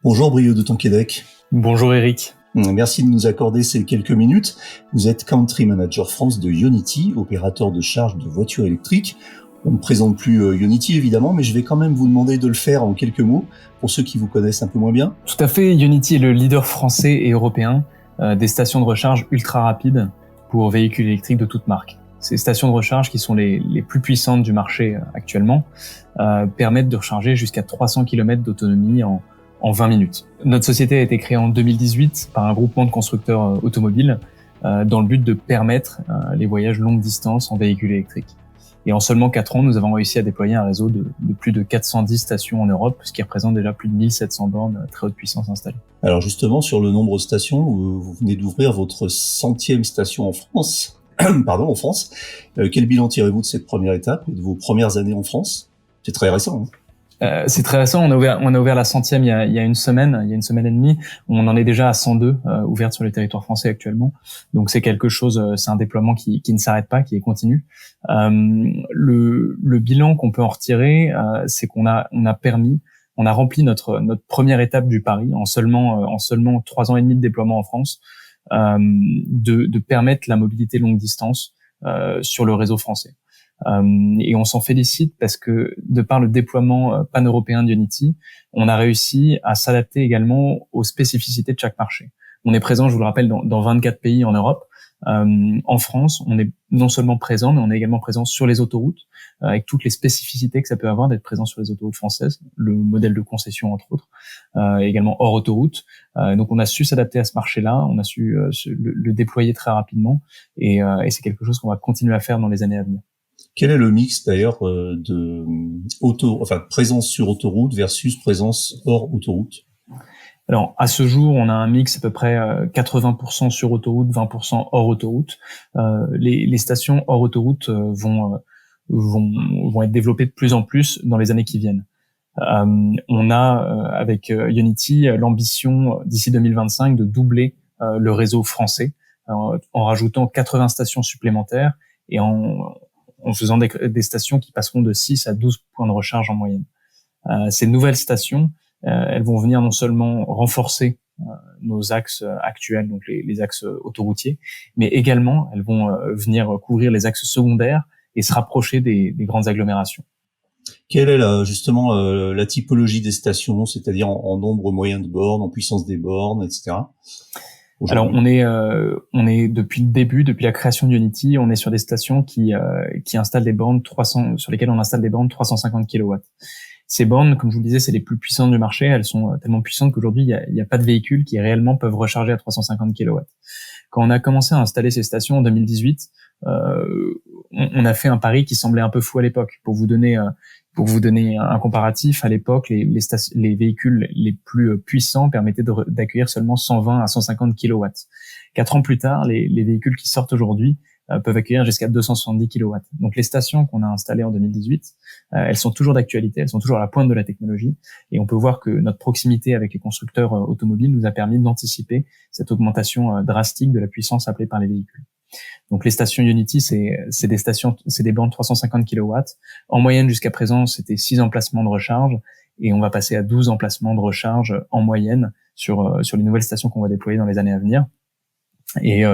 Bonjour Brio de Tonquédec. Bonjour Eric. Merci de nous accorder ces quelques minutes. Vous êtes Country Manager France de Ionity, opérateur de charge de voitures électriques. On ne présente plus Ionity évidemment, mais je vais quand même vous demander de le faire en quelques mots pour ceux qui vous connaissent un peu moins bien. Tout à fait, Ionity est le leader français et européen des stations de recharge ultra rapides pour véhicules électriques de toute marque. Ces stations de recharge, qui sont les plus puissantes du marché actuellement, permettent de recharger jusqu'à 300 km d'autonomie en 20 minutes. Notre société a été créée en 2018 par un groupement de constructeurs automobiles dans le but de permettre les voyages longue distance en véhicules électriques. Et en seulement 4 ans, nous avons réussi à déployer un réseau de plus de 410 stations en Europe, ce qui représente déjà plus de 1700 bornes à très haute puissance installées. Alors justement, sur le nombre de stations, vous venez d'ouvrir votre 100e station en France. En France. Quel bilan tirez-vous de cette première étape et de vos premières années en France? C'est très récent, hein? C'est très récent. On a ouvert la 100e il y a une semaine et demie. On en est déjà à 102 ouvertes sur le territoire français actuellement. Donc c'est quelque chose, c'est un déploiement qui ne s'arrête pas, qui est continu. Le bilan qu'on peut en retirer, c'est qu'on a rempli notre première étape du pari en seulement 3 ans et demi de déploiement en France, de permettre la mobilité longue distance sur le réseau français. Et on s'en félicite parce que de par le déploiement pan-européen d'Ionity, on a réussi à s'adapter également aux spécificités de chaque marché. On est présent, je vous le rappelle, dans 24 pays en Europe. En France, on est non seulement présent, mais on est également présent sur les autoroutes, avec toutes les spécificités que ça peut avoir d'être présent sur les autoroutes françaises, le modèle de concession entre autres, également hors autoroute. Donc on a su s'adapter à ce marché-là, on a su le déployer très rapidement, et c'est quelque chose qu'on va continuer à faire dans les années à venir. Quel est le mix d'ailleurs de présence sur autoroute versus présence hors autoroute? Alors, à ce jour, on a un mix à peu près 80% sur autoroute, 20% hors autoroute. Les stations hors autoroute vont être développées de plus en plus dans les années qui viennent. On a, avec Ionity, l'ambition d'ici 2025 de doubler le réseau français en rajoutant 80 stations supplémentaires et en faisant des stations qui passeront de 6 à 12 points de recharge en moyenne. Ces nouvelles stations, elles vont venir non seulement renforcer nos axes actuels, donc les axes autoroutiers, mais également elles vont venir couvrir les axes secondaires et se rapprocher des grandes agglomérations. Quelle est la typologie des stations, c'est-à-dire en nombre moyen de bornes, en puissance des bornes, etc. Alors on est depuis le début, depuis la création d'Ionity, on est sur des stations qui installent des bornes sur lesquelles on installe des bornes 350 kW. Ces bornes, comme je vous le disais, c'est les plus puissantes du marché. Elles sont tellement puissantes qu'aujourd'hui, il y a pas de véhicules qui réellement peuvent recharger à 350 kW. Quand on a commencé à installer ces stations en 2018, on a fait un pari qui semblait un peu fou à l'époque. Pour vous donner un comparatif, à l'époque, les véhicules les plus puissants permettaient d'accueillir seulement 120 à 150 kW. 4 ans plus tard, les véhicules qui sortent aujourd'hui peuvent accueillir jusqu'à 270 kW. Donc les stations qu'on a installées en 2018, elles sont toujours d'actualité, elles sont toujours à la pointe de la technologie, et on peut voir que notre proximité avec les constructeurs automobiles nous a permis d'anticiper cette augmentation drastique de la puissance appelée par les véhicules. Donc les stations Ionity, c'est des bornes 350 kW. En moyenne jusqu'à présent, c'était 6 emplacements de recharge, et on va passer à 12 emplacements de recharge en moyenne sur les nouvelles stations qu'on va déployer dans les années à venir. Et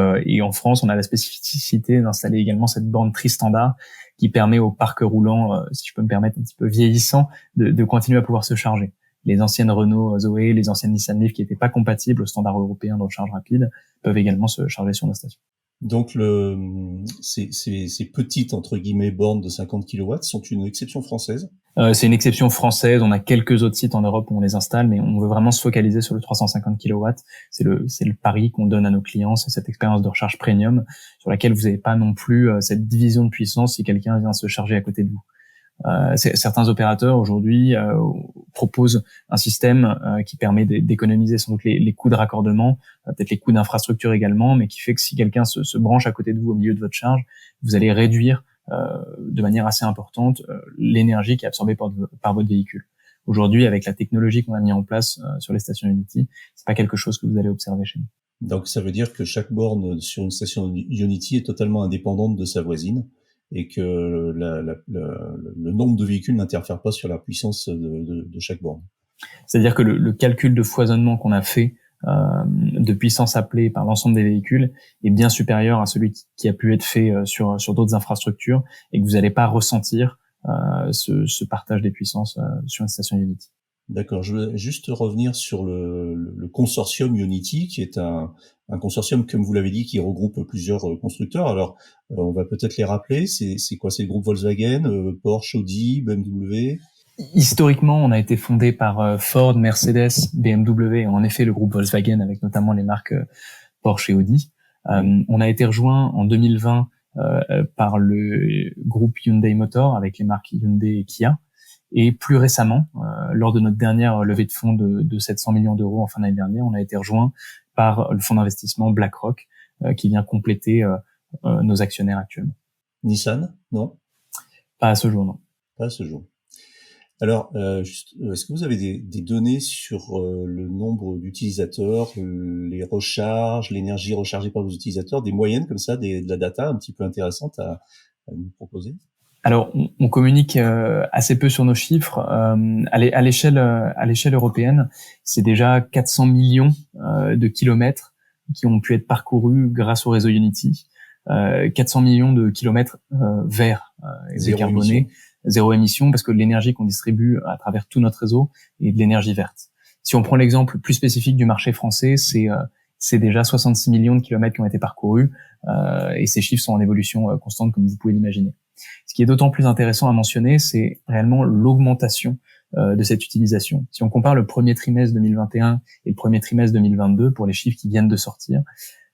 en France, on a la spécificité d'installer également cette borne tri-standard qui permet au parc roulant, si je peux me permettre, un petit peu vieillissant, de continuer à pouvoir se charger. Les anciennes Renault Zoé, les anciennes Nissan Leaf qui n'étaient pas compatibles au standard européen de recharge rapide peuvent également se charger sur nos stations. Donc ces petites entre guillemets bornes de 50 kW sont une exception française. C'est une exception française. On a quelques autres sites en Europe où on les installe, mais on veut vraiment se focaliser sur le 350 kW. C'est le pari qu'on donne à nos clients, c'est cette expérience de recharge premium sur laquelle vous n'avez pas non plus cette division de puissance si quelqu'un vient se charger à côté de vous. Certains opérateurs aujourd'hui proposent un système qui permet d'économiser sans doute les coûts de raccordement, peut-être les coûts d'infrastructure également, mais qui fait que si quelqu'un se branche à côté de vous au milieu de votre charge, vous allez réduire de manière assez importante l'énergie qui est absorbée par votre véhicule. Aujourd'hui, avec la technologie qu'on a mis en place sur les stations Ionity, c'est pas quelque chose que vous allez observer chez nous. Donc ça veut dire que chaque borne sur une station Ionity est totalement indépendante de sa voisine, et que le nombre de véhicules n'interfère pas sur la puissance de chaque borne. C'est-à-dire que le calcul de foisonnement qu'on a fait de puissance appelée par l'ensemble des véhicules est bien supérieur à celui qui a pu être fait sur d'autres infrastructures, et que vous n'allez pas ressentir ce partage des puissances sur une station Unity. D'accord. Je veux juste revenir sur le consortium Unity, qui est un consortium, comme vous l'avez dit, qui regroupe plusieurs constructeurs. Alors, on va peut-être les rappeler. C'est quoi? C'est le groupe Volkswagen, Porsche, Audi, BMW? Historiquement, on a été fondé par Ford, Mercedes, BMW, et en effet le groupe Volkswagen, avec notamment les marques Porsche et Audi. On a été rejoint en 2020 par le groupe Hyundai Motor, avec les marques Hyundai et Kia. Et plus récemment, lors de notre dernière levée de fonds de 700 millions d'euros en fin d'année dernière, on a été rejoint par le fonds d'investissement BlackRock, qui vient compléter nos actionnaires actuellement. Nissan? Non? Pas à ce jour, non. Pas à ce jour. Alors, est-ce que vous avez des données sur le nombre d'utilisateurs, les recharges, l'énergie rechargée par vos utilisateurs, des moyennes comme ça, de la data un petit peu intéressante à nous proposer? Alors, on communique assez peu sur nos chiffres. À l'échelle européenne, c'est déjà 400 millions de kilomètres qui ont pu être parcourus grâce au réseau Unity. 400 millions de kilomètres verts et décarbonés. Zéro émission, parce que l'énergie qu'on distribue à travers tout notre réseau est de l'énergie verte. Si on prend l'exemple plus spécifique du marché français, c'est déjà 66 millions de kilomètres qui ont été parcourus, et ces chiffres sont en évolution constante, comme vous pouvez l'imaginer. Ce qui est d'autant plus intéressant à mentionner, c'est réellement l'augmentation de cette utilisation. Si on compare le premier trimestre 2021 et le premier trimestre 2022, pour les chiffres qui viennent de sortir,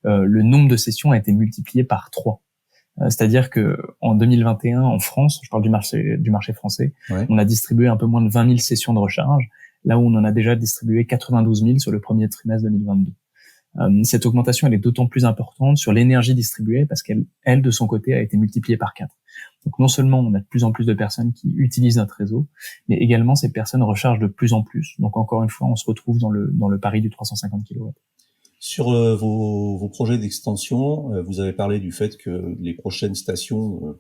le nombre de sessions a été multiplié par 3. C'est-à-dire que en 2021, en France, je parle du marché français, ouais, on a distribué un peu moins de 20 000 sessions de recharge, là où on en a déjà distribué 92 000 sur le premier trimestre 2022. Cette augmentation, elle est d'autant plus importante sur l'énergie distribuée parce qu'elle, de son côté, a été multipliée par 4. Donc non seulement on a de plus en plus de personnes qui utilisent notre réseau, mais également ces personnes rechargent de plus en plus. Donc encore une fois, on se retrouve dans le pari du 350 kW. Sur vos projets d'extension, vous avez parlé du fait que les prochaines stations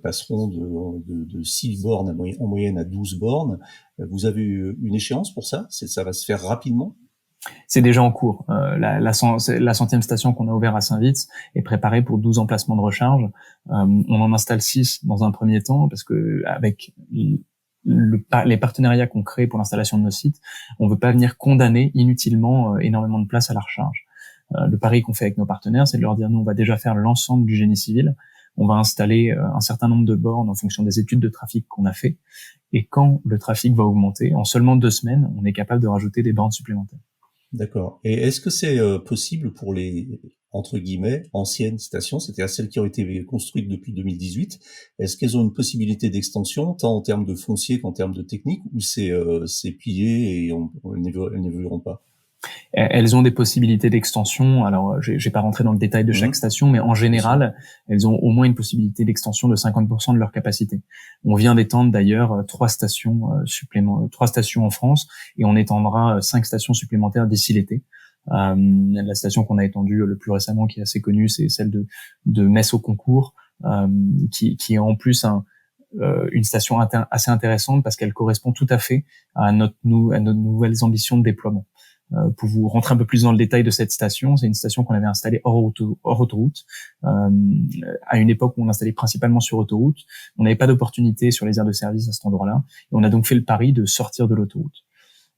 passeront de 6 bornes en moyenne à 12 bornes. Vous avez une échéance pour ça? Ça va se faire rapidement? C'est déjà en cours. La 100e station qu'on a ouverte à Saint-Vith est préparée pour 12 emplacements de recharge. On en installe 6 dans un premier temps parce que avec les partenariats qu'on crée pour l'installation de nos sites, on veut pas venir condamner inutilement énormément de place à la recharge. Le pari qu'on fait avec nos partenaires, c'est de leur dire, nous, on va déjà faire l'ensemble du génie civil. On va installer un certain nombre de bornes en fonction des études de trafic qu'on a fait. Et quand le trafic va augmenter, en seulement 2 semaines, on est capable de rajouter des bornes supplémentaires. D'accord. Et est-ce que c'est possible pour les, entre guillemets, anciennes stations, c'est-à-dire celles qui ont été construites depuis 2018, est-ce qu'elles ont une possibilité d'extension, tant en termes de foncier qu'en termes de technique, ou c'est plié et elles n'évolueront pas? Elles ont des possibilités d'extension. Alors, je vais pas rentrer dans le détail de chaque station, mais en général, elles ont au moins une possibilité d'extension de 50% de leur capacité. On vient d'étendre d'ailleurs 3 stations en France, et on étendra 5 stations supplémentaires d'ici l'été. La station qu'on a étendue le plus récemment, qui est assez connue, c'est celle de Metz au Concours, qui est en plus une station assez intéressante parce qu'elle correspond tout à fait à nos nouvelles ambitions de déploiement. Pour vous rentrer un peu plus dans le détail de cette station, c'est une station qu'on avait installée hors autoroute. À une époque où on installait principalement sur autoroute, on n'avait pas d'opportunité sur les aires de service à cet endroit-là, et on a donc fait le pari de sortir de l'autoroute.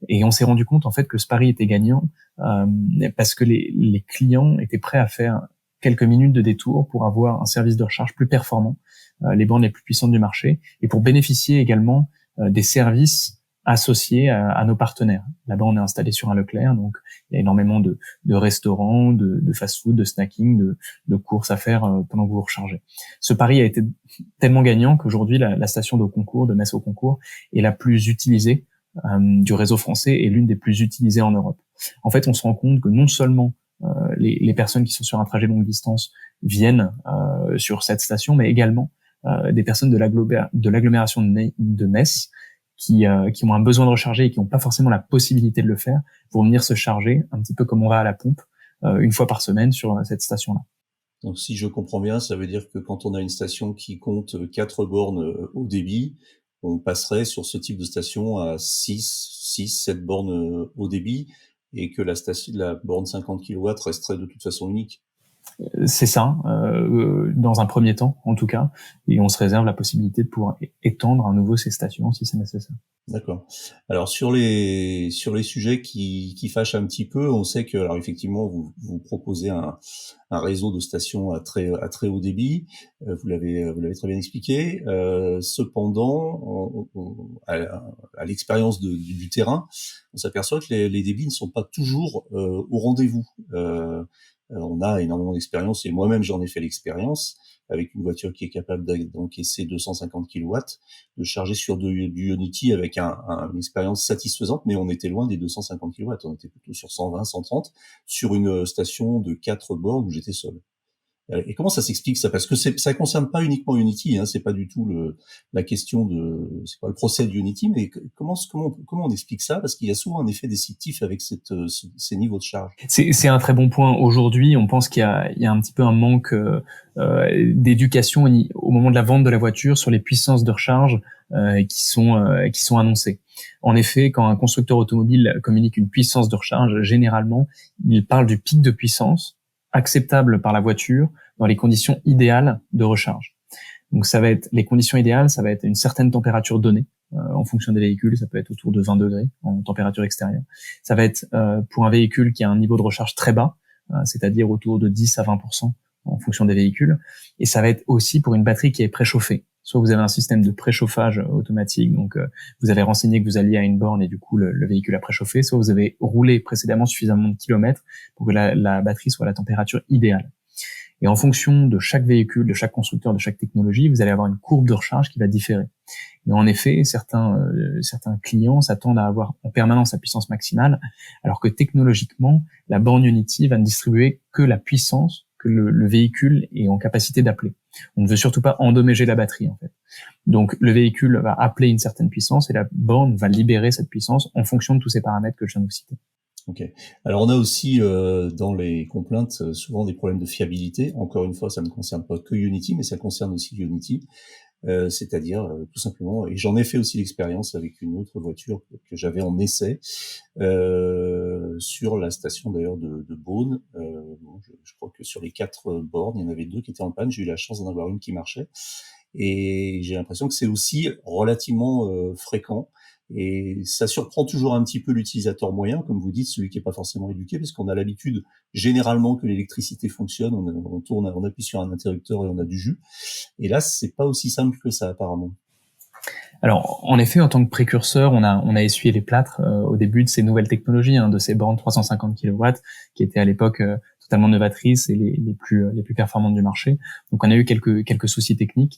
Et on s'est rendu compte en fait que ce pari était gagnant parce que les clients étaient prêts à faire quelques minutes de détour pour avoir un service de recharge plus performant, les bornes les plus puissantes du marché, et pour bénéficier également des services associés à nos partenaires. Là-bas, on est installé sur un Leclerc, donc il y a énormément de restaurants, de fast-food, de snacking, de courses à faire pendant que vous vous rechargez. Ce pari a été tellement gagnant qu'aujourd'hui, la station de Concours, de Metz au Concours, est la plus utilisée du réseau français et l'une des plus utilisées en Europe. En fait, on se rend compte que non seulement les personnes qui sont sur un trajet longue distance viennent sur cette station, mais également des personnes de l'agglomération de Metz qui ont un besoin de recharger et qui n'ont pas forcément la possibilité de le faire pour venir se charger, un petit peu comme on va à la pompe, une fois par semaine sur cette station-là. Donc si je comprends bien, ça veut dire que quand on a une station qui compte 4 bornes au débit, on passerait sur ce type de station à 7 bornes haut débit et que la borne 50 kW resterait de toute façon unique. C'est ça, dans un premier temps en tout cas, et on se réserve la possibilité de pouvoir étendre à nouveau ces stations si c'est nécessaire. D'accord. Alors sur les sujets qui fâchent un petit peu, on sait que alors effectivement vous proposez un réseau de stations à très haut débit. Vous l'avez très bien expliqué. Cependant, à l'expérience du terrain, on s'aperçoit que les débits ne sont pas toujours au rendez-vous. On a énormément d'expérience et moi-même j'en ai fait l'expérience avec une voiture qui est capable d'encaisser 250 kW, de charger sur du Ionity avec une expérience satisfaisante, mais on était loin des 250 kW, on était plutôt sur 120, 130, sur une station de 4 bornes où j'étais seul. Et comment ça s'explique ça? Parce que ça concerne pas uniquement Unity, hein, c'est pas du tout la question c'est pas le procès de Unity, mais comment on explique ça? Parce qu'il y a souvent un effet déceptif avec ces niveaux de charge. C'est un très bon point. Aujourd'hui, on pense qu'il y a un petit peu un manque d'éducation au moment de la vente de la voiture sur les puissances de recharge qui sont annoncées. En effet, quand un constructeur automobile communique une puissance de recharge, généralement, il parle du pic de puissance acceptable par la voiture dans les conditions idéales de recharge. Donc les conditions idéales, ça va être une certaine température donnée en fonction des véhicules, ça peut être autour de 20 degrés en température extérieure. Ça va être pour un véhicule qui a un niveau de recharge très bas, c'est-à-dire autour de 10 à 20% en fonction des véhicules, et ça va être aussi pour une batterie qui est préchauffée. Soit vous avez un système de préchauffage automatique, donc vous avez renseigné que vous alliez à une borne et du coup le véhicule a préchauffé, soit vous avez roulé précédemment suffisamment de kilomètres pour que la batterie soit à la température idéale. Et en fonction de chaque véhicule, de chaque constructeur, de chaque technologie, vous allez avoir une courbe de recharge qui va différer. Et en effet, certains clients s'attendent à avoir en permanence la puissance maximale, alors que technologiquement, la borne Ionity va ne distribuer que la puissance que le véhicule est en capacité d'appeler. On ne veut surtout pas endommager la batterie, en fait. Donc, le véhicule va appeler une certaine puissance et la borne va libérer cette puissance en fonction de tous ces paramètres que je viens de vous citer. Ok. Alors on a aussi dans les complaintes souvent des problèmes de fiabilité. Encore une fois, ça ne concerne pas que Unity, mais ça concerne aussi Ionity. C'est-à-dire tout simplement, et j'en ai fait aussi l'expérience avec une autre voiture que j'avais en essai sur la station d'ailleurs de Beaune. Je crois que sur les 4 bornes, il y en avait 2 qui étaient en panne. J'ai eu la chance d'en avoir une qui marchait, et j'ai l'impression que c'est aussi relativement fréquent. Et ça surprend toujours un petit peu l'utilisateur moyen, comme vous dites, celui qui n'est pas forcément éduqué, parce qu'on a l'habitude généralement que l'électricité fonctionne, on appuie sur un interrupteur et on a du jus. Et là, c'est pas aussi simple que ça apparemment. Alors, en effet, en tant que précurseur, on a essuyé les plâtres au début de ces nouvelles technologies, de ces bornes 350 kW qui étaient à l'époque totalement novatrices et les plus performantes du marché. Donc, on a eu quelques soucis techniques.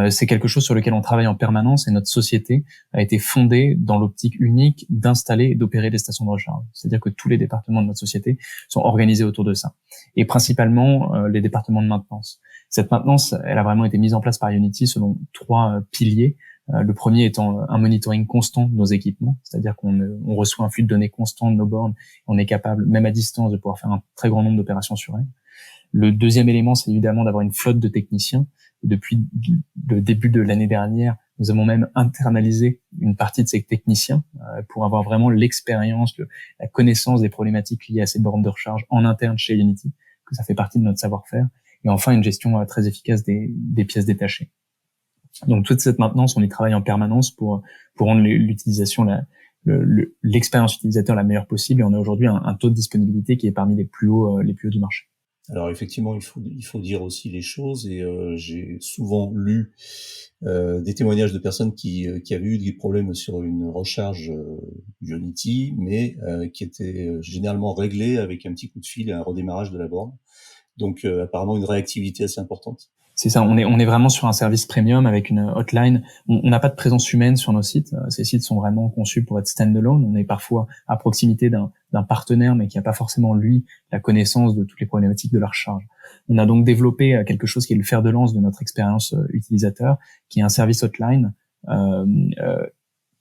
C'est quelque chose sur lequel on travaille en permanence et notre société a été fondée dans l'optique unique d'installer et d'opérer des stations de recharge. C'est-à-dire que tous les départements de notre société sont organisés autour de ça. Et principalement les départements de maintenance. Cette maintenance, elle a vraiment été mise en place par Ionity selon 3 piliers. Le premier étant un monitoring constant de nos équipements, c'est-à-dire qu'on reçoit un flux de données constant de nos bornes, on est capable, même à distance, de pouvoir faire un très grand nombre d'opérations sur elles. Le deuxième élément, c'est évidemment d'avoir une flotte de techniciens. Et depuis le début de l'année dernière, nous avons même internalisé une partie de ces techniciens pour avoir vraiment l'expérience, la connaissance des problématiques liées à ces bornes de recharge en interne chez Ionity, que ça fait partie de notre savoir-faire. Et enfin, une gestion très efficace des pièces détachées. Donc toute cette maintenance, on y travaille en permanence pour rendre l'utilisation, l'expérience utilisateur la meilleure possible. Et on a aujourd'hui un taux de disponibilité qui est parmi les plus hauts du marché. Alors effectivement, il faut dire aussi les choses, et j'ai souvent lu des témoignages de personnes qui avaient eu des problèmes sur une recharge Ionity, mais qui étaient généralement réglés avec un petit coup de fil et un redémarrage de la borne. Donc apparemment une réactivité assez importante. C'est ça, on est vraiment sur un service premium avec une hotline. On n'a pas de présence humaine sur nos sites. Ces sites sont vraiment conçus pour être stand-alone. On est parfois à proximité d'un partenaire, mais qui n'a pas forcément, lui, la connaissance de toutes les problématiques de la recharge. On a donc développé quelque chose qui est le fer de lance de notre expérience utilisateur, qui est un service hotline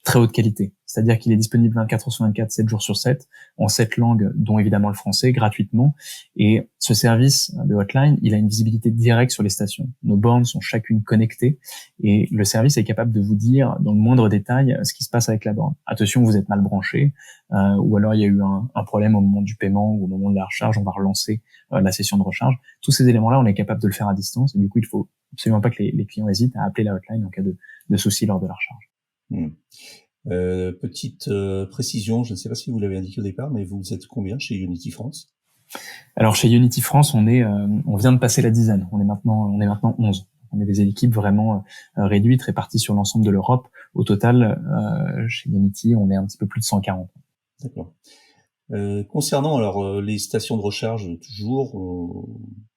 très haute qualité. C'est-à-dire qu'il est disponible 24 heures sur 24, 7 jours sur 7, en 7 langues, dont évidemment le français, gratuitement. Et ce service de hotline, il a une visibilité directe sur les stations. Nos bornes sont chacune connectées et le service est capable de vous dire dans le moindre détail ce qui se passe avec la borne. Attention, vous êtes mal branché, ou alors il y a eu un problème au moment du paiement ou au moment de la recharge, on va relancer la session de recharge. Tous ces éléments-là, on est capable de le faire à distance et du coup, il faut absolument pas que les clients hésitent à appeler la hotline en cas de souci lors de la recharge. Petite précision, je ne sais pas si vous l'avez indiqué au départ, mais vous êtes combien chez Unity France? Alors chez Unity France, on vient de passer la dizaine. On est maintenant 11. On est des équipes vraiment réduites, réparties sur l'ensemble de l'Europe. Au total, chez Unity, on est un petit peu plus de 140. D'accord. Concernant alors les stations de recharge, toujours,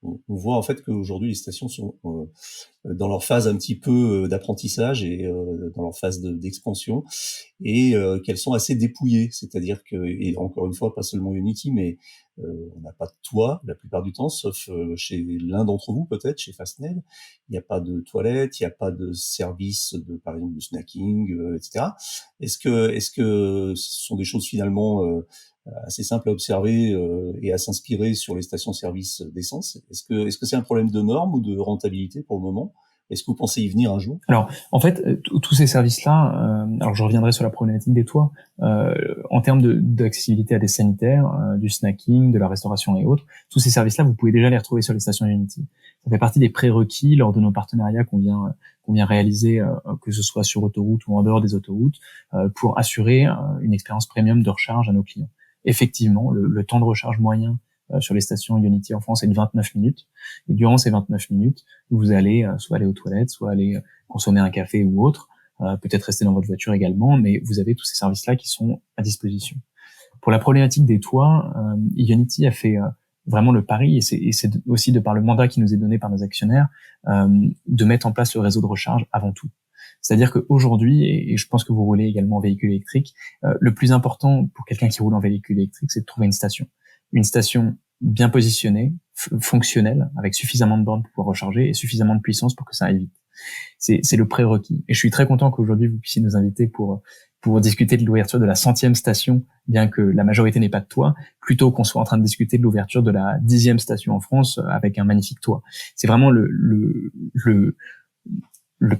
on voit en fait qu'aujourd'hui les stations sont dans leur phase un petit peu d'apprentissage et dans leur phase d'expansion, et qu'elles sont assez dépouillées. C'est-à-dire que, et encore une fois, pas seulement Unity, mais on n'a pas de toit la plupart du temps, sauf chez l'un d'entre vous peut-être, chez Fastned. Il n'y a pas de toilette, il n'y a pas de service par exemple de snacking, etc. Est-ce que ce sont des choses finalement assez simple à observer et à s'inspirer sur les stations-service d'essence? Est-ce que c'est un problème de normes ou de rentabilité pour le moment? Est-ce que vous pensez y venir un jour? Alors, en fait, tous ces services-là, alors je reviendrai sur la problématique des toits, en termes d'accessibilité à des sanitaires, du snacking, de la restauration et autres, tous ces services-là, vous pouvez déjà les retrouver sur les stations Unity. Ça fait partie des prérequis lors de nos partenariats qu'on vient réaliser, que ce soit sur autoroute ou en dehors des autoroutes, pour assurer une expérience premium de recharge à nos clients. Effectivement, le temps de recharge moyen sur les stations Unity en France est de 29 minutes. Et durant ces 29 minutes, vous allez soit aller aux toilettes, soit aller consommer un café ou autre, peut-être rester dans votre voiture également, mais vous avez tous ces services-là qui sont à disposition. Pour la problématique des toits, Unity a fait vraiment le pari, et c'est aussi de par le mandat qui nous est donné par nos actionnaires, de mettre en place le réseau de recharge avant tout. C'est-à-dire qu'aujourd'hui, et je pense que vous roulez également en véhicule électrique, le plus important pour quelqu'un qui roule en véhicule électrique, c'est de trouver une station. Une station bien positionnée, fonctionnelle, avec suffisamment de bornes pour pouvoir recharger et suffisamment de puissance pour que ça aille vite. C'est le prérequis. Et je suis très content qu'aujourd'hui vous puissiez nous inviter pour discuter de l'ouverture de la 100e station, bien que la majorité n'ait pas de toit, plutôt qu'on soit en train de discuter de l'ouverture de la 10e station en France avec un magnifique toit. C'est vraiment le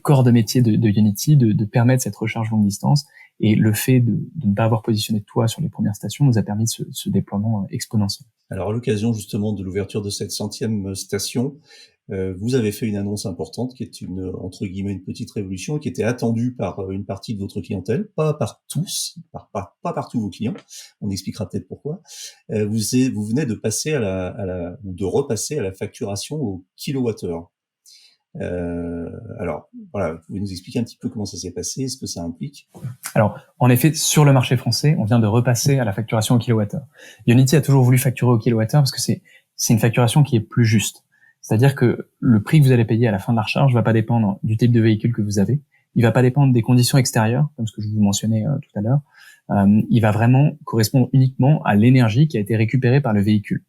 corps de métier de Unity de permettre cette recharge longue distance, et le fait de ne pas avoir positionné de toit sur les premières stations nous a permis ce déploiement exponentiel. Alors à l'occasion justement de l'ouverture de cette 100e station, vous avez fait une annonce importante qui est entre guillemets une petite révolution, qui était attendue par une partie de votre clientèle, pas par tous, pas par tous vos clients. On expliquera peut-être pourquoi. Vous venez de passer ou de repasser à la facturation au kilowattheure. Alors, voilà, vous pouvez nous expliquer un petit peu comment ça s'est passé, ce que ça implique? Alors, en effet, sur le marché français, on vient de repasser à la facturation au kilowattheure. Unity a toujours voulu facturer au kilowattheure parce que c'est une facturation qui est plus juste. C'est-à-dire que le prix que vous allez payer à la fin de la recharge va pas dépendre du type de véhicule que vous avez. Il va pas dépendre des conditions extérieures, comme ce que je vous mentionnais tout à l'heure. Il va vraiment correspondre uniquement à l'énergie qui a été récupérée par le véhicule.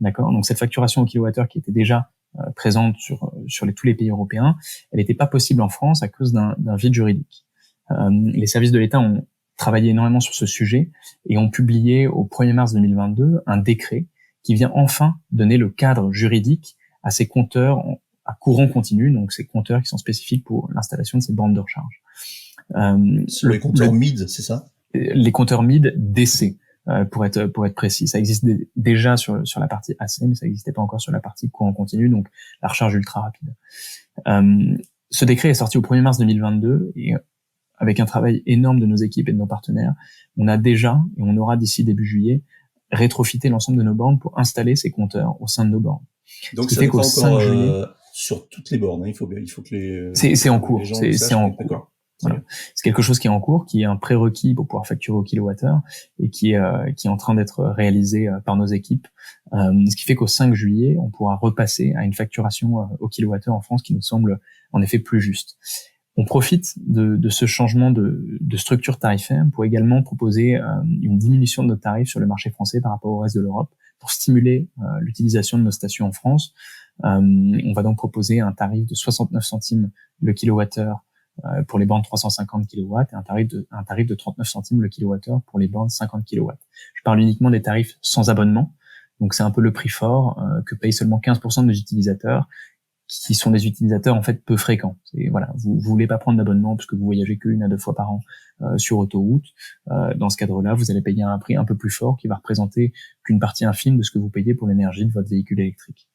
D'accord? Donc, cette facturation au kilowattheure qui était déjà présente sur tous les pays européens, elle n'était pas possible en France à cause d'un vide juridique. Les services de l'État ont travaillé énormément sur ce sujet et ont publié au 1er mars 2022 un décret qui vient enfin donner le cadre juridique à ces compteurs à courant continu, donc ces compteurs qui sont spécifiques pour l'installation de ces bornes de recharge. Les compteurs MID, c'est ça? Les compteurs MID DC. Pour être précis, ça existe déjà sur la partie AC, mais ça n'existait pas encore sur la partie courant continu, donc la recharge ultra rapide. Ce décret est sorti au 1er mars 2022 et avec un travail énorme de nos équipes et de nos partenaires, on a déjà, et on aura d'ici début juillet, rétrofité l'ensemble de nos bornes pour installer ces compteurs au sein de nos bornes. Donc ça n'est pas encore sur toutes les bornes, hein. Il faut que les... C'est en cours, c'est en cours. D'accord. Voilà. C'est quelque chose qui est en cours, qui est un prérequis pour pouvoir facturer au kilowattheure et qui est en train d'être réalisé par nos équipes. Ce qui fait qu'au 5 juillet, on pourra repasser à une facturation au kilowattheure en France qui nous semble en effet plus juste. On profite de ce changement de structure tarifaire pour également proposer une diminution de nos tarifs sur le marché français par rapport au reste de l'Europe pour stimuler l'utilisation de nos stations en France. On va donc proposer un tarif de 69 centimes le kilowattheure pour les bornes 350 kW et un tarif de 39 centimes le kilowattheure pour les bornes 50 kW. Je parle uniquement des tarifs sans abonnement. Donc c'est un peu le prix fort que payent seulement 15% de nos utilisateurs, qui sont des utilisateurs en fait peu fréquents. Et voilà, vous voulez pas prendre d'abonnement parce que vous voyagez qu'une à deux fois par an sur autoroute. Dans ce cadre-là, vous allez payer un prix un peu plus fort qui va représenter qu'une partie infime de ce que vous payez pour l'énergie de votre véhicule électrique.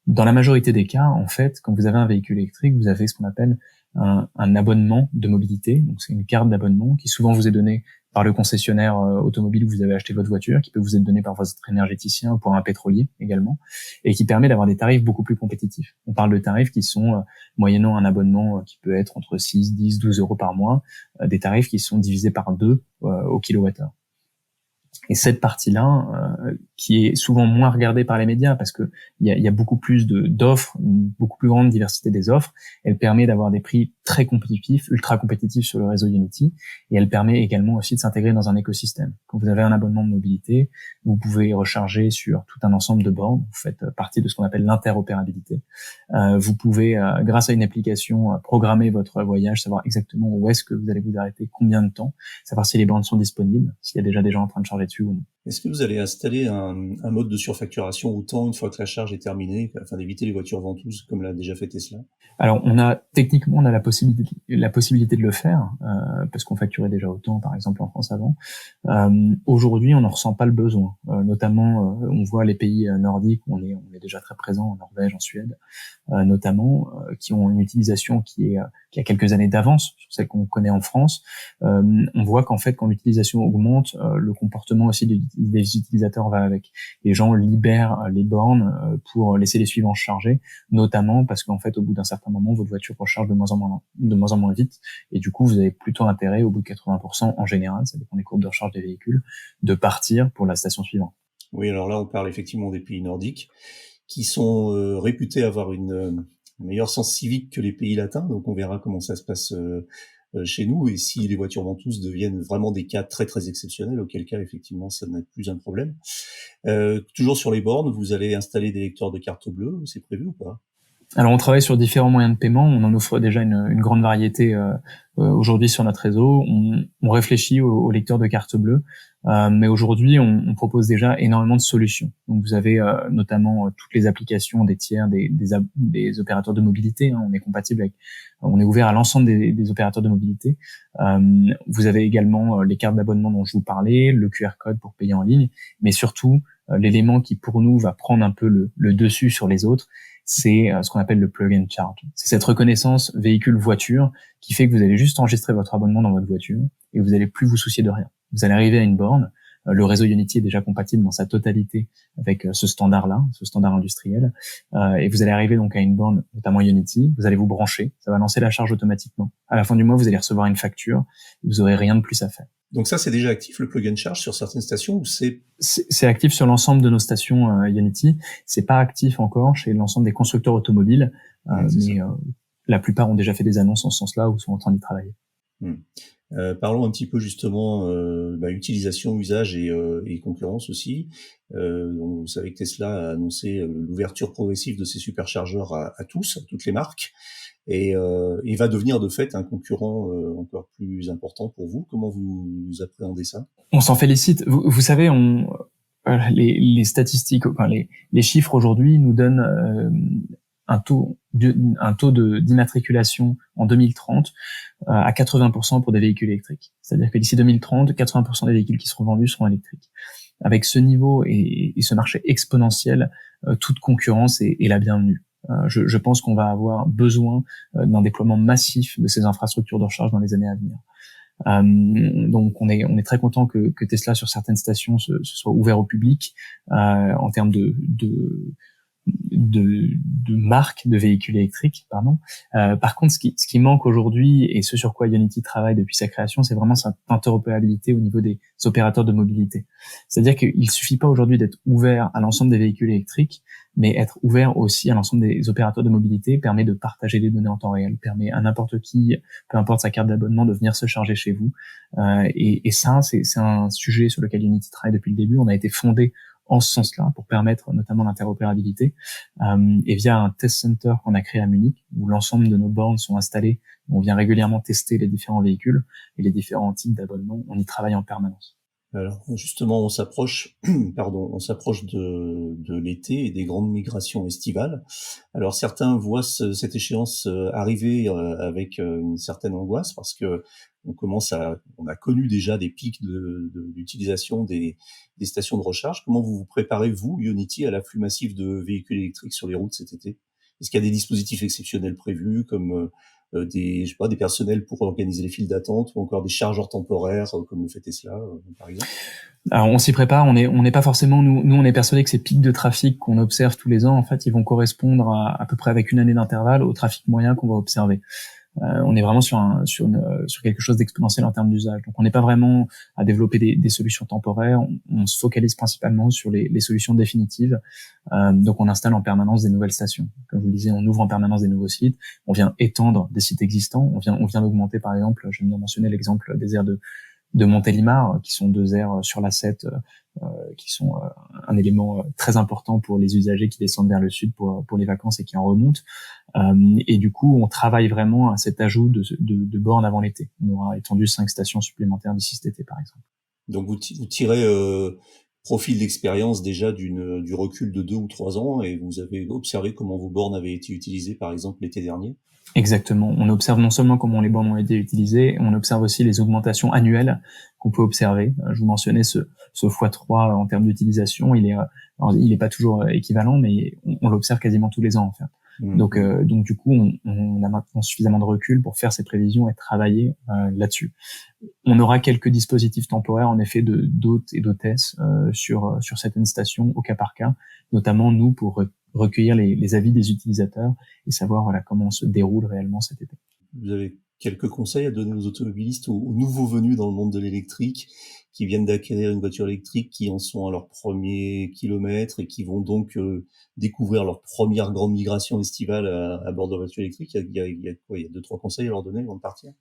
Dans la majorité des cas, en fait, quand vous avez un véhicule électrique, vous avez ce qu'on appelle un abonnement de mobilité. Donc c'est une carte d'abonnement qui souvent vous est donnée par le concessionnaire automobile où vous avez acheté votre voiture, qui peut vous être donné par votre énergéticien ou pour un pétrolier également, et qui permet d'avoir des tarifs beaucoup plus compétitifs. On parle de tarifs qui sont, moyennant un abonnement qui peut être entre 6, 10, 12 euros par mois, des tarifs qui sont divisés par 2 au kilowattheure. Et cette partie-là, qui est souvent moins regardée par les médias parce que il y a beaucoup plus d'offres, une beaucoup plus grande diversité des offres, elle permet d'avoir des prix très compétitifs, ultra compétitifs sur le réseau Ionity, et elle permet également aussi de s'intégrer dans un écosystème. Quand vous avez un abonnement de mobilité, vous pouvez recharger sur tout un ensemble de bornes, vous faites partie de ce qu'on appelle l'interopérabilité. Vous pouvez, grâce à une application, programmer votre voyage, savoir exactement où est-ce que vous allez vous arrêter, combien de temps, savoir si les bornes sont disponibles, s'il y a déjà des gens en train de charger dessus ou non. Est-ce que vous allez installer un mode de surfacturation autant une fois que la charge est terminée, afin d'éviter les voitures ventouses comme l'a déjà fait Tesla? Alors, techniquement, on a la possibilité de le faire, parce qu'on facturait déjà autant, par exemple, en France avant. Aujourd'hui, on n'en ressent pas le besoin. Notamment, on voit les pays nordiques où on est déjà très présent, en Norvège, en Suède, notamment, qui ont une utilisation qui a quelques années d'avance sur celle qu'on connaît en France. On voit qu'en fait, quand l'utilisation augmente, le comportement aussi des utilisateurs va avec. Les gens libèrent les bornes pour laisser les suivants charger, notamment parce qu'en fait, au bout d'un certain moment, votre voiture recharge de moins en moins vite, et du coup, vous avez plutôt intérêt, au bout de 80% en général, ça dépend des courbes de recharge des véhicules, de partir pour la station suivante. Oui, alors là, on parle effectivement des pays nordiques, qui sont réputés avoir une meilleur sens civique que les pays latins, donc on verra comment ça se passe chez nous, et si les voitures ventouses deviennent vraiment des cas très très exceptionnels, auquel cas effectivement ça n'est plus un problème. Toujours sur les bornes, vous allez installer des lecteurs de carte bleue, c'est prévu ou pas? Alors, on travaille sur différents moyens de paiement. On en offre déjà une grande variété aujourd'hui sur notre réseau. On réfléchit aux lecteurs de carte bleue, mais aujourd'hui, on propose déjà énormément de solutions. Donc, vous avez notamment toutes les applications des tiers, des opérateurs de mobilité. On est compatible avec, on est ouvert à l'ensemble des opérateurs de mobilité. Vous avez également les cartes d'abonnement dont je vous parlais, le QR code pour payer en ligne, mais surtout l'élément qui pour nous va prendre un peu le dessus sur les autres, c'est ce qu'on appelle le plug and charge. C'est cette reconnaissance véhicule-voiture qui fait que vous allez juste enregistrer votre abonnement dans votre voiture et vous allez plus vous soucier de rien. Vous allez arriver à une borne, le réseau Ionity est déjà compatible dans sa totalité avec ce standard-là, ce standard industriel, et vous allez arriver donc à une borne, notamment Ionity, vous allez vous brancher, ça va lancer la charge automatiquement. À la fin du mois, vous allez recevoir une facture, vous aurez rien de plus à faire. Donc ça, c'est déjà actif, le plug and charge, sur certaines stations, ou c'est actif sur l'ensemble de nos stations Ionity. C'est pas actif encore chez l'ensemble des constructeurs automobiles, mais la plupart ont déjà fait des annonces en ce sens-là ou sont en train d'y travailler. Parlons un petit peu justement utilisation, usage et concurrence aussi. Donc vous savez que Tesla a annoncé l'ouverture progressive de ses superchargeurs à tous, à toutes les marques. Et va devenir de fait un concurrent encore plus important pour vous. Comment vous appréhendez ça? On s'en félicite. Vous savez, les statistiques, enfin les chiffres aujourd'hui nous donnent un taux d'immatriculation en 2030 à 80% pour des véhicules électriques. C'est-à-dire que d'ici 2030, 80% des véhicules qui seront vendus seront électriques. Avec ce niveau et ce marché exponentiel, toute concurrence est la bienvenue. Je pense qu'on va avoir besoin d'un déploiement massif de ces infrastructures de recharge dans les années à venir. Donc on est très content que Tesla sur certaines stations se soit ouvert au public en termes de marque de véhicules électriques, pardon. Par contre, ce qui manque aujourd'hui et ce sur quoi Ionity travaille depuis sa création, c'est vraiment cette interopérabilité au niveau des opérateurs de mobilité. C'est-à-dire qu'il suffit pas aujourd'hui d'être ouvert à l'ensemble des véhicules électriques, mais être ouvert aussi à l'ensemble des opérateurs de mobilité permet de partager des données en temps réel, permet à n'importe qui, peu importe sa carte d'abonnement, de venir se charger chez vous. Et ça, c'est un sujet sur lequel Ionity travaille depuis le début. On a été fondé en ce sens-là pour permettre notamment l'interopérabilité. Et via un test center qu'on a créé à Munich, où l'ensemble de nos bornes sont installées, on vient régulièrement tester les différents véhicules et les différents types d'abonnements. On y travaille en permanence. Alors justement, on s'approche, on s'approche de l'été et des grandes migrations estivales. Alors certains voient cette échéance arriver avec une certaine angoisse parce que on a connu déjà des pics d'utilisation des stations de recharge. Comment vous vous préparez, vous, Ionity, à l'afflux massif de véhicules électriques sur les routes cet été? Est-ce qu'il y a des dispositifs exceptionnels prévus comme des personnels pour organiser les files d'attente ou encore des chargeurs temporaires comme le fait Tesla, par exemple? Alors on s'y prépare, on n'est pas forcément nous on est persuadé que ces pics de trafic qu'on observe tous les ans, en fait, ils vont correspondre à peu près avec une année d'intervalle au trafic moyen qu'on va observer. On est vraiment sur quelque chose d'exponentiel en termes d'usage. Donc on n'est pas vraiment à développer des solutions temporaires, on se focalise principalement sur les solutions définitives. Donc on installe en permanence des nouvelles stations. Comme je vous le disais, on ouvre en permanence des nouveaux sites, on vient étendre des sites existants, on vient d'augmenter par exemple, j'aime bien mentionner l'exemple des aires de Montélimar, qui sont 2 aires sur l'A7, qui sont un élément très important pour les usagers qui descendent vers le sud pour les vacances et qui en remontent. Et du coup, on travaille vraiment à cet ajout de bornes avant l'été. On aura étendu 5 stations supplémentaires d'ici cet été, par exemple. Donc vous tirez profit de l'expérience déjà du recul de 2 ou 3 ans et vous avez observé comment vos bornes avaient été utilisées, par exemple, l'été dernier? Exactement. On observe non seulement comment les bornes ont été utilisées, on observe aussi les augmentations annuelles qu'on peut observer. Je vous mentionnais ce x3 en termes d'utilisation. Il est pas toujours équivalent, mais on l'observe quasiment tous les ans, en fait. Donc du coup, on a maintenant suffisamment de recul pour faire ces prévisions et travailler là-dessus. On aura quelques dispositifs temporaires, en effet, d'hôtes et d'hôtesses sur certaines stations au cas par cas, notamment nous pour recueillir les avis des utilisateurs et savoir comment se déroule réellement cet été. Vous avez quelques conseils à donner aux automobilistes, aux nouveaux venus dans le monde de l'électrique, qui viennent d'acquérir une voiture électrique, qui en sont à leur premier kilomètre et qui vont donc découvrir leur première grande migration estivale à bord de voiture électrique? Il y a 2-3 conseils à leur donner avant de partir?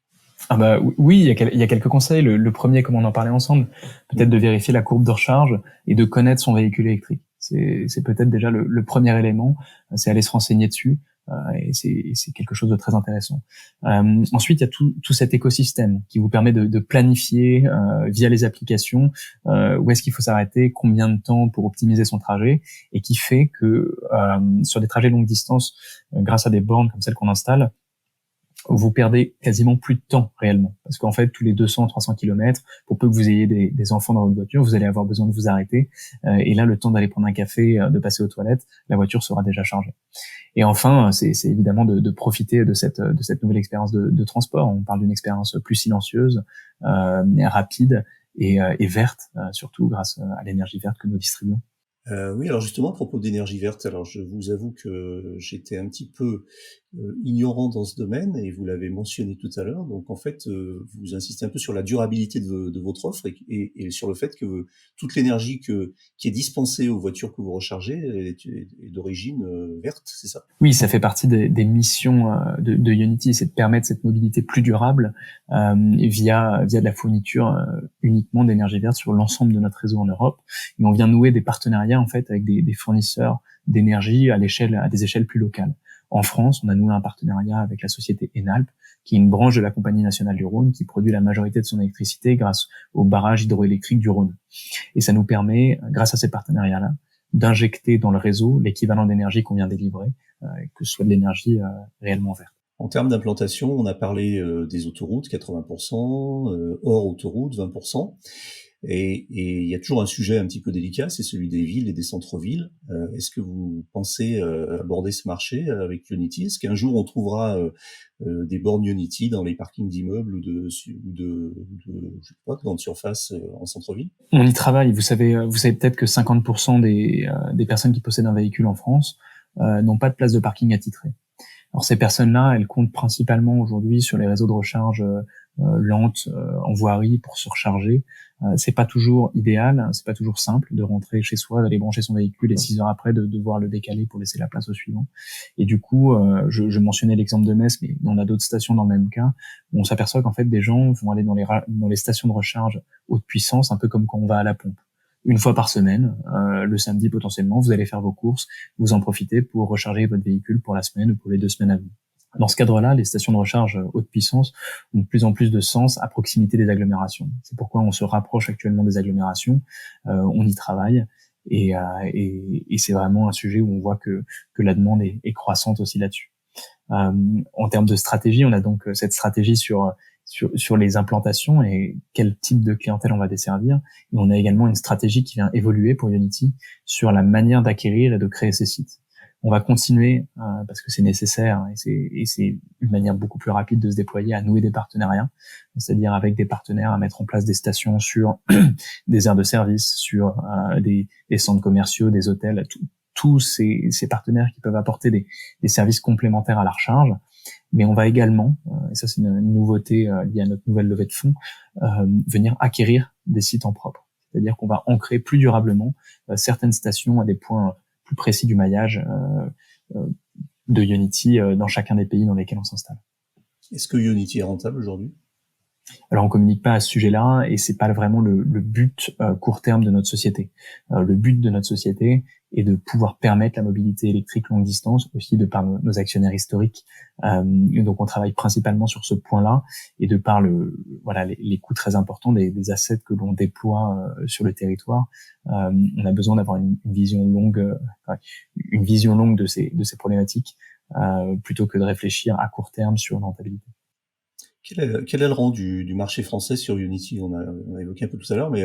Ah bah oui, il y a quelques conseils. Le premier, comme on en parlait ensemble, peut-être de vérifier la courbe de recharge et de connaître son véhicule électrique. C'est peut-être déjà le premier élément, c'est aller se renseigner dessus. Et c'est quelque chose de très intéressant. Ensuite, il y a tout cet écosystème qui vous permet de planifier via les applications où est-ce qu'il faut s'arrêter, combien de temps pour optimiser son trajet, et qui fait que sur des trajets longue distance, grâce à des bornes comme celles qu'on installe, vous perdez quasiment plus de temps réellement. Parce qu'en fait, tous les 200-300 km, pour peu que vous ayez des enfants dans votre voiture, vous allez avoir besoin de vous arrêter. Et là, le temps d'aller prendre un café, de passer aux toilettes, la voiture sera déjà chargée. Et enfin, c'est évidemment de profiter de cette nouvelle expérience de transport. On parle d'une expérience plus silencieuse, rapide et verte, surtout grâce à l'énergie verte que nous distribuons. Oui, alors justement, à propos d'énergie verte, alors je vous avoue que j'étais un petit peu ignorant dans ce domaine, et vous l'avez mentionné tout à l'heure. Donc en fait, vous insistez un peu sur la durabilité de votre offre et sur le fait que toute l'énergie qui est dispensée aux voitures que vous rechargez est d'origine verte, c'est ça? Oui, ça fait partie des missions de Ionity, c'est de permettre cette mobilité plus durable via de la fourniture uniquement d'énergie verte sur l'ensemble de notre réseau en Europe. Et on vient nouer des partenariats en fait avec des fournisseurs d'énergie à des échelles plus locales. En France, on a noué un partenariat avec la société Enalp, qui est une branche de la Compagnie nationale du Rhône, qui produit la majorité de son électricité grâce au barrage hydroélectrique du Rhône. Et ça nous permet, grâce à ces partenariats-là, d'injecter dans le réseau l'équivalent d'énergie qu'on vient délivrer, que ce soit de l'énergie réellement verte. En termes d'implantation, on a parlé des autoroutes, 80%, hors autoroute, 20%. Et il y a toujours un sujet un petit peu délicat, c'est celui des villes et des centres-villes. Est-ce que vous pensez aborder ce marché avec Ionity? Est-ce qu'un jour on trouvera des bornes Ionity dans les parkings d'immeubles ou de je sais pas, grandes surfaces en centre-ville? On y travaille. Vous savez peut-être que 50% des personnes qui possèdent un véhicule en France n'ont pas de place de parking attitrée. Alors ces personnes-là, elles comptent principalement aujourd'hui sur les réseaux de recharge lentes en voirie pour se recharger. C'est pas toujours idéal, c'est pas toujours simple de rentrer chez soi, d'aller brancher son véhicule et 6 heures après de devoir le décaler pour laisser la place au suivant. Et du coup, je mentionnais l'exemple de Metz, mais on a d'autres stations dans le même cas, où on s'aperçoit qu'en fait des gens vont aller dans les stations de recharge haute puissance, un peu comme quand on va à la pompe. une fois par semaine, le samedi potentiellement, vous allez faire vos courses, vous en profitez pour recharger votre véhicule pour la semaine ou pour les 2 semaines à venir. Dans ce cadre-là, les stations de recharge haute puissance ont de plus en plus de sens à proximité des agglomérations. C'est pourquoi on se rapproche actuellement des agglomérations, on y travaille, et c'est vraiment un sujet où on voit que la demande est croissante aussi là-dessus. En termes de stratégie, on a donc cette stratégie sur les implantations et quel type de clientèle on va desservir. Et on a également une stratégie qui vient évoluer pour Unity sur la manière d'acquérir et de créer ces sites. On va continuer, parce que c'est nécessaire, et c'est une manière beaucoup plus rapide de se déployer, à nouer des partenariats, c'est-à-dire avec des partenaires à mettre en place des stations sur des aires de service, sur des centres commerciaux, des hôtels, tous ces partenaires qui peuvent apporter des services complémentaires à la recharge. Mais on va également, et ça c'est une nouveauté liée à notre nouvelle levée de fonds, venir acquérir des sites en propre. C'est-à-dire qu'on va ancrer plus durablement certaines stations à des points plus précis du maillage de Unity dans chacun des pays dans lesquels on s'installe. Est-ce que Unity est rentable aujourd'hui ? Alors on communique pas à ce sujet-là, et c'est pas vraiment le but court terme de notre société. Le but de notre société est de pouvoir permettre la mobilité électrique longue distance, aussi de par nos actionnaires historiques. Donc on travaille principalement sur ce point-là, et de par les coûts très importants des assets que l'on déploie sur le territoire, on a besoin d'avoir une vision longue de ces problématiques, plutôt que de réfléchir à court terme sur une rentabilité. Quel est le rang du marché français sur Unity ? On a évoqué un peu tout à l'heure, mais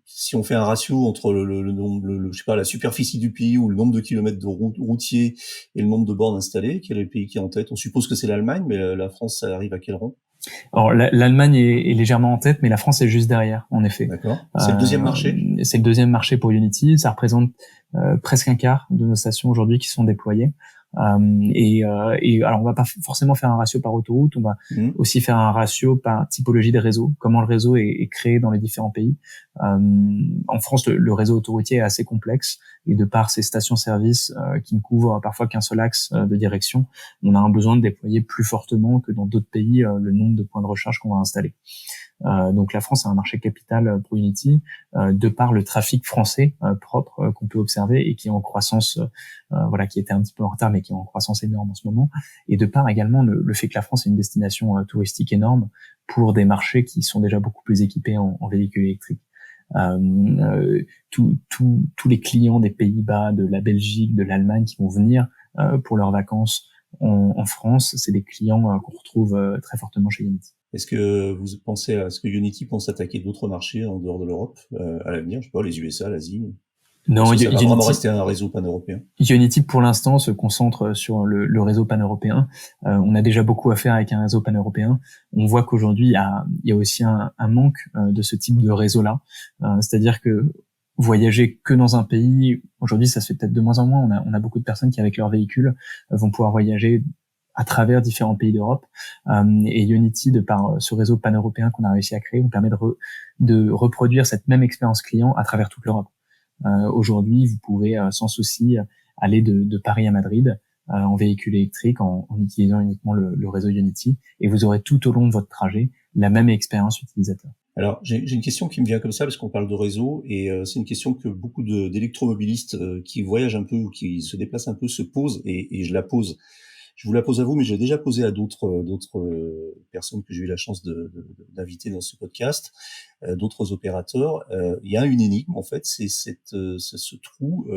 si on fait un ratio entre le nombre, je sais pas, la superficie du pays ou le nombre de kilomètres de routiers et le nombre de bornes installées, quel est le pays qui est en tête ? On suppose que c'est l'Allemagne, mais la France, ça arrive à quel rang ? Alors l'Allemagne est légèrement en tête, mais la France est juste derrière, en effet. D'accord. C'est le deuxième marché ? C'est le deuxième marché pour Unity. Ça représente presque un quart de nos stations aujourd'hui qui sont déployées. Et alors on va pas forcément faire un ratio par autoroute, on va aussi faire un ratio par typologie des réseaux, comment le réseau est créé dans les différents pays. En France, le réseau autoroutier est assez complexe, et de par ces stations-service qui ne couvrent parfois qu'un seul axe de direction, on a un besoin de déployer plus fortement que dans d'autres pays le nombre de points de recharge qu'on va installer. Donc la France a un marché capital pour Unity, de par le trafic français propre qu'on peut observer et qui est en croissance, qui était un petit peu en retard mais qui est en croissance énorme en ce moment, et de par également le fait que la France est une destination touristique énorme pour des marchés qui sont déjà beaucoup plus équipés en véhicules électriques. Tous les clients des Pays-Bas, de la Belgique, de l'Allemagne qui vont venir pour leurs vacances en France, c'est des clients qu'on retrouve très fortement chez Unity. Est-ce que Unity pense attaquer d'autres marchés en dehors de l'Europe à l'avenir ? Je sais pas, les USA, l'Asie ? Non, ça va vraiment rester un réseau pan-européen. Unity, pour l'instant, se concentre sur le réseau pan-européen. On a déjà beaucoup à faire avec un réseau pan-européen. On voit qu'aujourd'hui, il y a aussi un manque de ce type de réseau-là. C'est-à-dire que voyager que dans un pays, aujourd'hui, ça se fait peut-être de moins en moins. On a beaucoup de personnes qui, avec leur véhicule, vont pouvoir voyager à travers différents pays d'Europe. Et Unity, de par ce réseau pan-européen qu'on a réussi à créer, nous permet de reproduire cette même expérience client à travers toute l'Europe. Aujourd'hui, vous pouvez sans souci aller de Paris à Madrid en véhicule électrique en utilisant uniquement le réseau Unity, et vous aurez tout au long de votre trajet la même expérience utilisateur. Alors, j'ai une question qui me vient comme ça parce qu'on parle de réseau, et c'est une question que beaucoup d'électromobilistes qui voyagent un peu ou qui se déplacent un peu se posent, et je la pose. Je vous la pose à vous, mais j'ai déjà posé à d'autres personnes que j'ai eu la chance d'inviter dans ce podcast, d'autres opérateurs. Il y a une énigme, en fait, c'est ce trou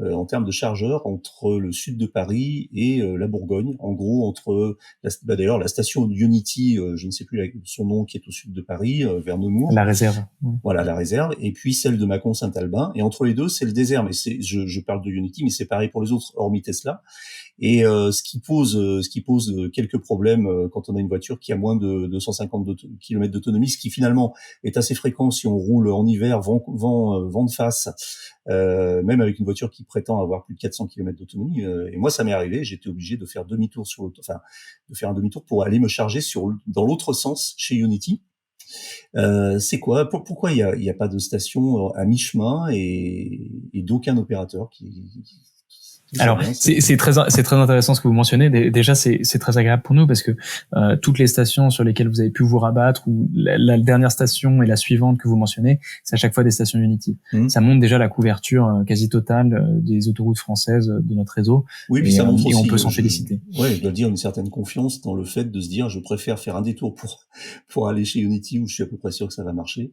en termes de chargeurs entre le sud de Paris et la Bourgogne. En gros, entre d'ailleurs la station Unity, je ne sais plus son nom, qui est au sud de Paris, vers Nemours. La réserve. Voilà, la réserve, et puis celle de Mâcon-Saint-Albin. Et entre les deux, c'est le désert. Mais je parle de Unity, mais c'est pareil pour les autres, hormis Tesla. Et ce qui pose quelques problèmes quand on a une voiture qui a moins de 250 km d'autonomie, ce qui finalement est assez fréquent si on roule en hiver, vent de face, même avec une voiture qui prétend avoir plus de 400 km d'autonomie. Et moi, ça m'est arrivé, j'étais obligé de faire demi-tour de faire un demi-tour pour aller me charger dans l'autre sens chez Unity. C'est quoi ? Pourquoi il y a pas de station à mi-chemin et d'aucun opérateur qui Alors, c'est très intéressant ce que vous mentionnez. Déjà, c'est très agréable pour nous parce que toutes les stations sur lesquelles vous avez pu vous rabattre, ou la dernière station et la suivante que vous mentionnez, c'est à chaque fois des stations Unity. Ça montre déjà la couverture quasi totale des autoroutes françaises de notre réseau. Oui, puis ça montre aussi, et on peut s'en féliciter. Ouais, je dois dire une certaine confiance dans le fait de se dire, je préfère faire un détour pour aller chez Unity où je suis à peu près sûr que ça va marcher.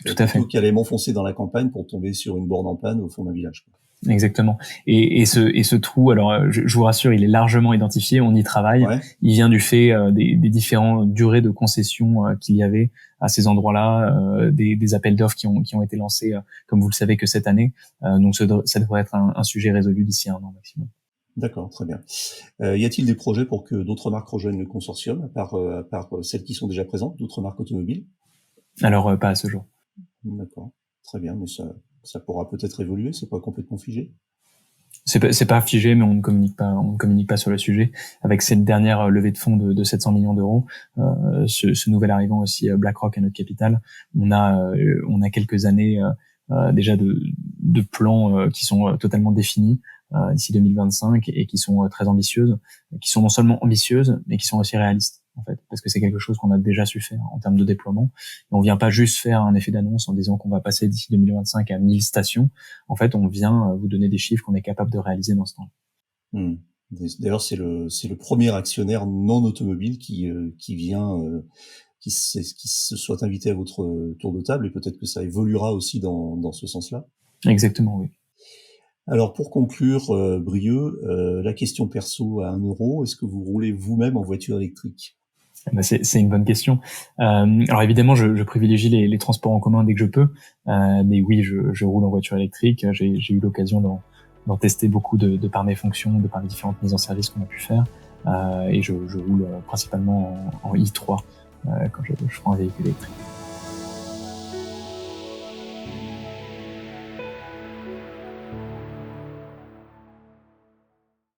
Tout à fait. Plutôt qu'aller m'enfoncer dans la campagne pour tomber sur une borne en panne au fond d'un village. Exactement. Et ce trou, alors je vous rassure, il est largement identifié, on y travaille. Ouais. Il vient du fait des différentes durées de concession qu'il y avait à ces endroits-là, des appels d'offres qui ont été lancés, comme vous le savez, que cette année. Donc ça devrait être un sujet résolu d'ici 1 an maximum. D'accord, très bien. Y a-t-il des projets pour que d'autres marques rejoignent le consortium, à part celles qui sont déjà présentes, d'autres marques automobiles? Alors pas à ce jour. D'accord, très bien, mais ça pourra peut-être évoluer, c'est pas complètement figé? C'est pas figé, mais on ne communique pas sur le sujet. Avec cette dernière levée de fonds de 700 millions d'euros, ce nouvel arrivant aussi, BlackRock à notre capital, on a quelques années déjà de plans qui sont totalement définis d'ici 2025 et qui sont très ambitieuses, qui sont non seulement ambitieuses, mais qui sont aussi réalistes. En fait, parce que c'est quelque chose qu'on a déjà su faire en termes de déploiement. Et on vient pas juste faire un effet d'annonce en disant qu'on va passer d'ici 2025 à 1000 stations. En fait, on vient vous donner des chiffres qu'on est capable de réaliser dans ce temps-là. D'ailleurs, c'est le premier actionnaire non automobile qui vient, qui se soit invité à votre tour de table, et peut-être que ça évoluera aussi dans ce sens-là. Exactement, oui. Alors, pour conclure, Brieux, la question perso à 1 euro, est-ce que vous roulez vous-même en voiture électrique? C'est une bonne question. Alors évidemment, je privilégie les transports en commun dès que je peux, mais oui, je roule en voiture électrique. J'ai eu l'occasion d'en tester beaucoup de par mes fonctions, de par les différentes mises en service qu'on a pu faire, et je roule principalement en i3 quand je prends un véhicule électrique.